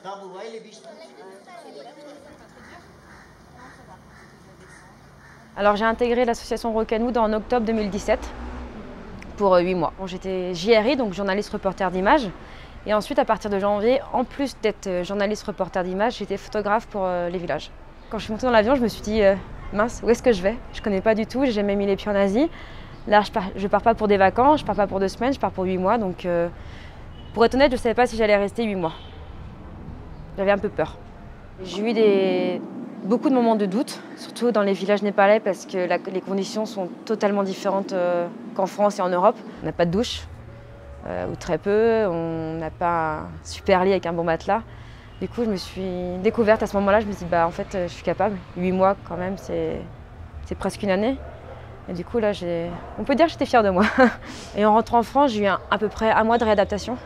vous voyez les biches? Alors j'ai intégré l'association Rockanoud en octobre 2017 pour 8 mois. Bon, j'étais JRI, donc journaliste reporter d'images. Et ensuite, à partir de janvier, en plus d'être journaliste reporter d'images, j'étais photographe pour les villages. Quand je suis montée dans l'avion, je me suis dit mince, où est-ce que je vais? Je ne connais pas du tout, j'ai jamais mis les pieds en Asie. Là, je pars pas pour des vacances, je pars pas pour 2 semaines, je pars pour 8 mois. Donc pour être honnête, je ne savais pas si j'allais rester 8 mois. J'avais un peu peur. J'ai eu beaucoup de moments de doute, surtout dans les villages népalais, parce que les conditions sont totalement différentes qu'en France et en Europe. On n'a pas de douche, ou très peu, on n'a pas un super lit avec un bon matelas. Du coup, je me suis découverte à ce moment-là, je me suis dit, en fait, je suis capable. 8 mois quand même, c'est presque une année. Et du coup, là, on peut dire que j'étais fière de moi. Et en rentrant en France, j'ai eu à peu près 1 mois de réadaptation.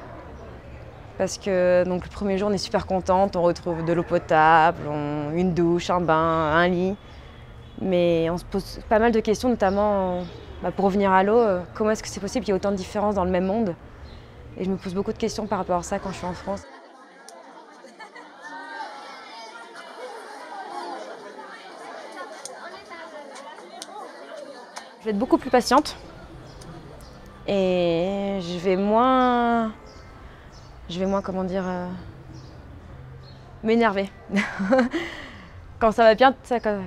Parce que donc, le premier jour, on est super contente, on retrouve de l'eau potable, une douche, un bain, un lit. Mais on se pose pas mal de questions, notamment pour revenir à l'eau, comment est-ce que c'est possible qu'il y ait autant de différences dans le même monde? Et je me pose beaucoup de questions par rapport à ça quand je suis en France. Je vais être beaucoup plus patiente et je vais moins comment dire, m'énerver. Quand ça va bien,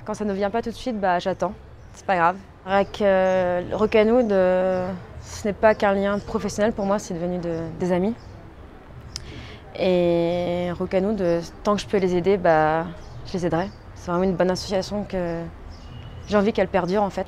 quand ça ne vient pas tout de suite, j'attends, c'est pas grave. Avec Rockanoud, ce n'est pas qu'un lien professionnel pour moi, c'est devenu des amis. Et Rockanoud, tant que je peux les aider, je les aiderai. C'est vraiment une bonne association que j'ai envie qu'elle perdure en fait.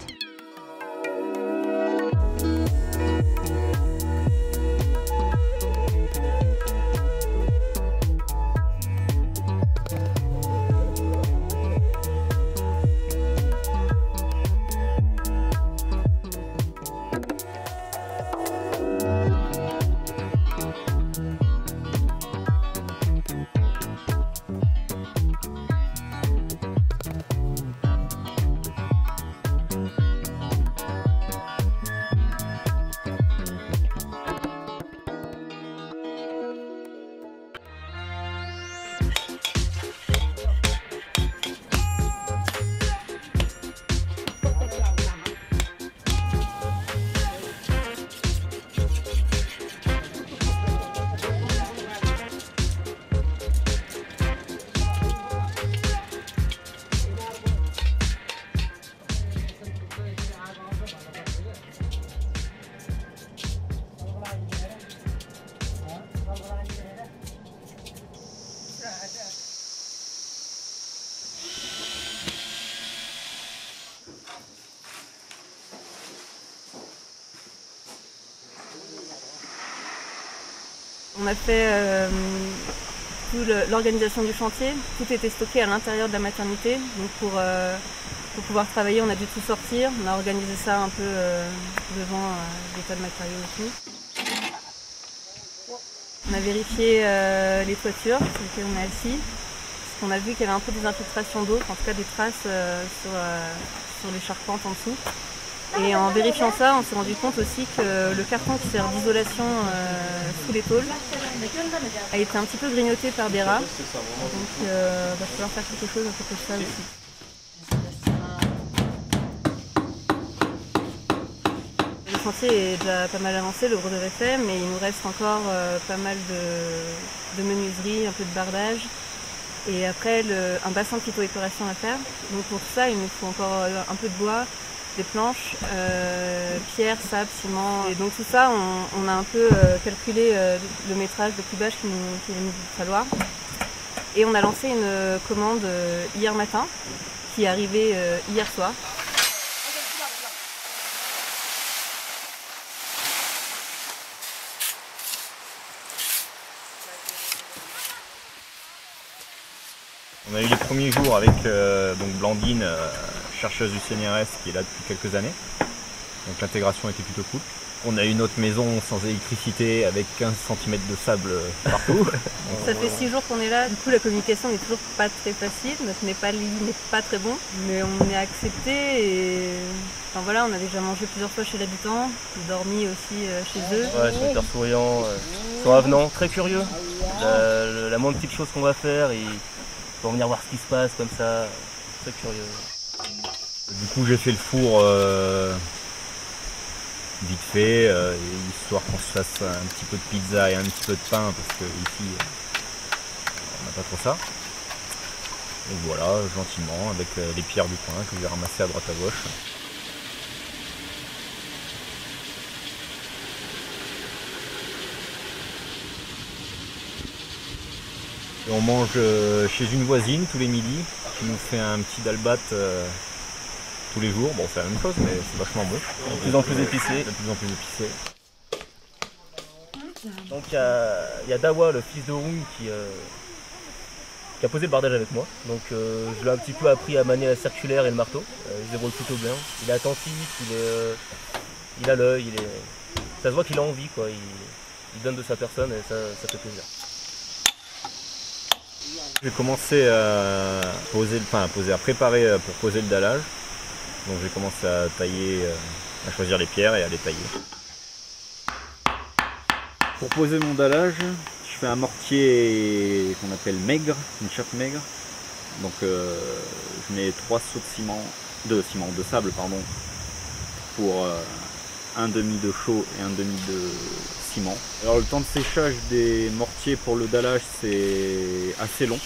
On a fait toute l'organisation du chantier, tout était stocké à l'intérieur de la maternité. Donc pour pouvoir travailler, on a dû tout sortir. On a organisé ça un peu devant des tas de matériaux et tout. On a vérifié les toitures sur lesquelles on est assis, parce qu'on a vu qu'il y avait un peu des infiltrations d'eau, en tout cas des traces sur les charpentes en dessous. Et en vérifiant ça, on s'est rendu compte aussi que le carton qui sert d'isolation sous les tôles a été un petit peu grignoté par des rats. Donc il va falloir faire quelque chose à propos de ça aussi. Le chantier est déjà pas mal avancé, le gros est fait, mais il nous reste encore pas mal de menuiserie, un peu de bardage. Et après, un bassin de phytoépuration à faire. Donc pour ça, il nous faut encore un peu de bois, des planches, pierre, sable, ciment. Et donc tout ça, on a un peu calculé le métrage le plus bas qu'il va nous falloir. Et on a lancé une commande hier matin, qui est arrivée hier soir. On a eu les premiers jours avec donc Blandine, chercheuse du CNRS qui est là depuis quelques années. Donc l'intégration était plutôt cool. On a une autre maison sans électricité avec 15 cm de sable partout. Ça fait 6 jours qu'on est là, du coup la communication n'est toujours pas très facile, notre Népali n'est pas très bon, mais on est accepté et enfin voilà, on a déjà mangé plusieurs fois chez l'habitant, dormi aussi chez eux. Ouais, ils sont hyper souriants, ils sont avenants, très curieux. La moindre petite chose qu'on va faire, ils vont venir voir ce qui se passe comme ça, très curieux. Du coup j'ai fait le four vite fait, histoire qu'on se fasse un petit peu de pizza et un petit peu de pain parce que ici on n'a pas trop ça. Et voilà, gentiment, avec les pierres du coin que j'ai ramassées à droite à gauche. Et on mange chez une voisine tous les midis qui nous fait un petit dalbat tous les jours. Bon, c'est la même chose, mais c'est vachement bon. De plus en plus épicé. De plus en plus épicé. Donc il y a Dawa, le fils de Rung, qui a posé le bardage avec moi. Donc je l'ai un petit peu appris à manier la circulaire et le marteau. Il se débrouille plutôt bien. Il est attentif, il a l'œil, ça se voit qu'il a envie, quoi. Il donne de sa personne et ça fait plaisir. J'ai commencé à préparer pour poser le dallage. Donc j'ai commencé à tailler, à choisir les pierres et à les tailler. Pour poser mon dallage, je fais un mortier qu'on appelle maigre, une chape maigre. Donc je mets 3 seaux de sable pour un demi de chaux et un demi de ciment. Alors le temps de séchage des mortiers pour le dallage c'est assez long.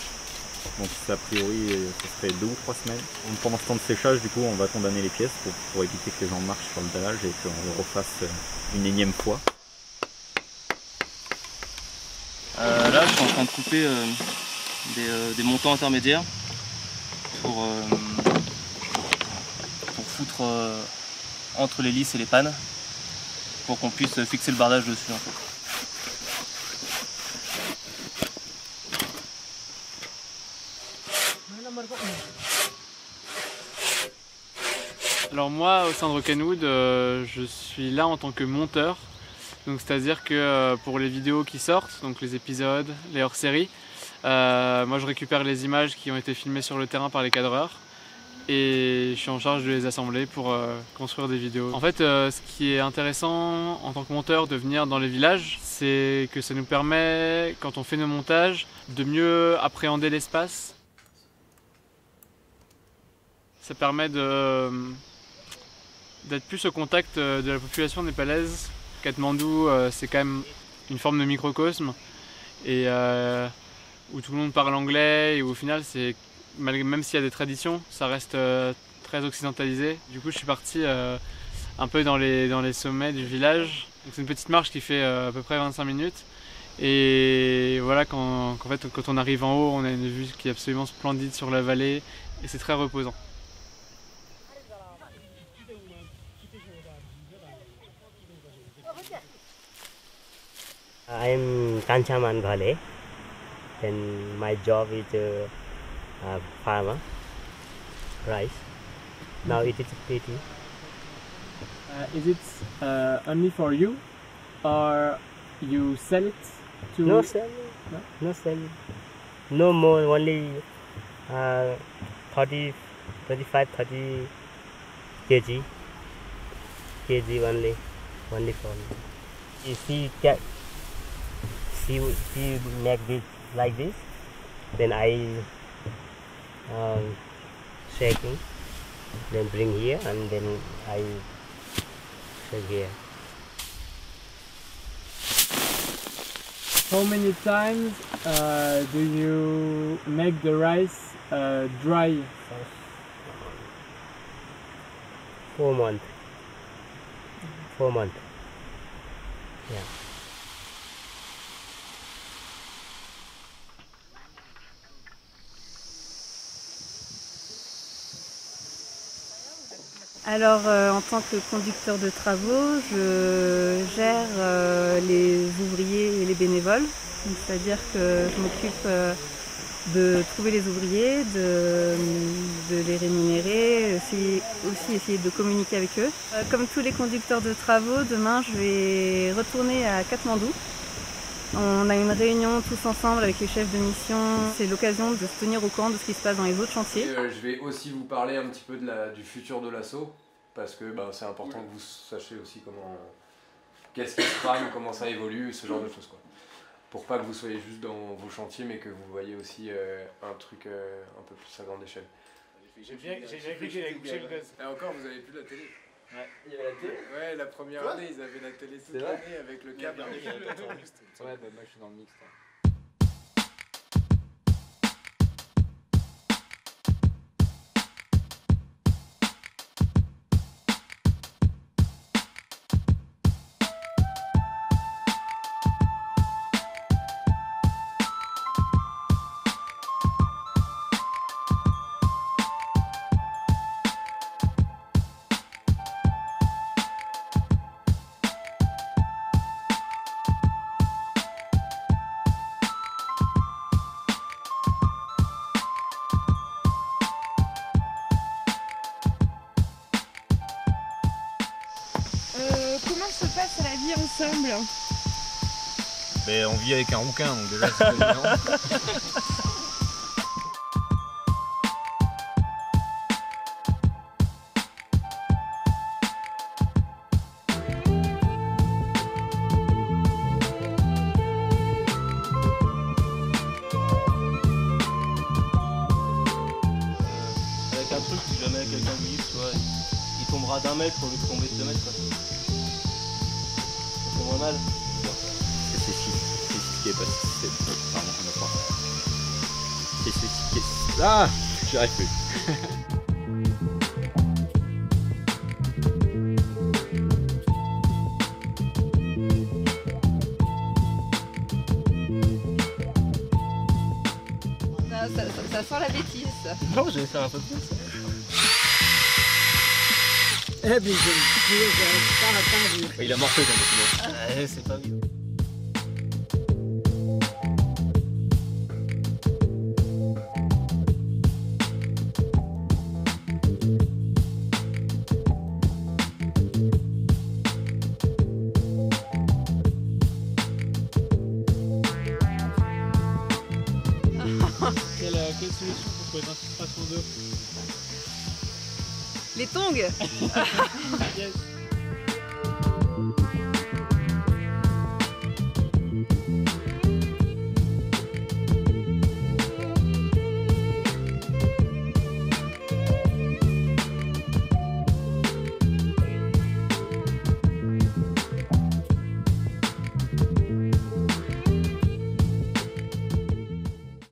Donc a priori ça serait 2 ou 3 semaines. Donc, pendant ce temps de séchage du coup on va condamner les pièces pour éviter que les gens marchent sur le dallage et qu'on le refasse une énième fois. Là je suis en train de couper des montants intermédiaires pour foutre entre les lisses et les pannes pour qu'on puisse fixer le bardage dessus en fait. Alors moi, au sein de Rock'n'Wood, je suis là en tant que monteur. Donc c'est-à-dire que pour les vidéos qui sortent, donc les épisodes, les hors-séries, moi je récupère les images qui ont été filmées sur le terrain par les cadreurs et je suis en charge de les assembler pour construire des vidéos. En fait, ce qui est intéressant en tant que monteur de venir dans les villages, c'est que ça nous permet, quand on fait nos montages, de mieux appréhender l'espace. Ça permet d'être plus au contact de la population népalaise. Katmandou, c'est quand même une forme de microcosme et où tout le monde parle anglais et où au final, même s'il y a des traditions, ça reste très occidentalisé. Du coup, je suis parti un peu dans les sommets du village. C'est une petite marche qui fait à peu près 25 minutes. Et voilà, quand on arrive en haut, on a une vue qui est absolument splendide sur la vallée et c'est très reposant. I'm Kanchaman Ghale, and my job is farmer, rice. Now it is pretty. Is it only for you, or you sell it to? No sell, no sell. No more, only 30 kg only for me. You see, she make this like this, then I shaking, then bring here and then I shake here. How many times do you make the rice dry? 4 months. 4 months. Yeah. Alors en tant que conducteur de travaux, je gère les ouvriers et les bénévoles. C'est-à-dire que je m'occupe de trouver les ouvriers, de les rémunérer, aussi essayer de communiquer avec eux. Comme tous les conducteurs de travaux, demain je vais retourner à Katmandou. On a une réunion tous ensemble avec les chefs de mission. C'est l'occasion de se tenir au courant de ce qui se passe dans les autres chantiers. Je vais aussi vous parler un petit peu du futur de l'assaut, parce que c'est important que vous sachiez aussi qu'est-ce qui se trame, comment ça évolue, ce genre de choses, quoi. Pour pas que vous soyez juste dans vos chantiers, mais que vous voyez aussi un truc un peu plus à grande échelle. J'ai bien cru qu'il avait couché le gaz. Et encore, vous avez plus la télé. Ouais. Il y avait la télé. Ouais, la première année, ils avaient la télé toute l'année avec le câble. Ouais, bah moi je suis dans le mixte. Comment se passe la vie ensemble? Mais on vit avec un rouquin, donc déjà c'est pas évident. Avec un truc, si jamais quelqu'un glisse, tu vois, il tombera d'1 mètre au lieu de tomber de 2 mètres, quoi. Ça fait moins mal. C'est ce qui est passé. Pardon, on a pas. C'est ce qui est. Ah, j'y arrive plus. Ça sent la bêtise. Non, je vais faire un peu plus. Eh bien, je pas attendu. Il a morflé dans le Ouais, c'est pas bien. Quelle solution pour trouver une infiltration d'eau? Les tongs. Yes.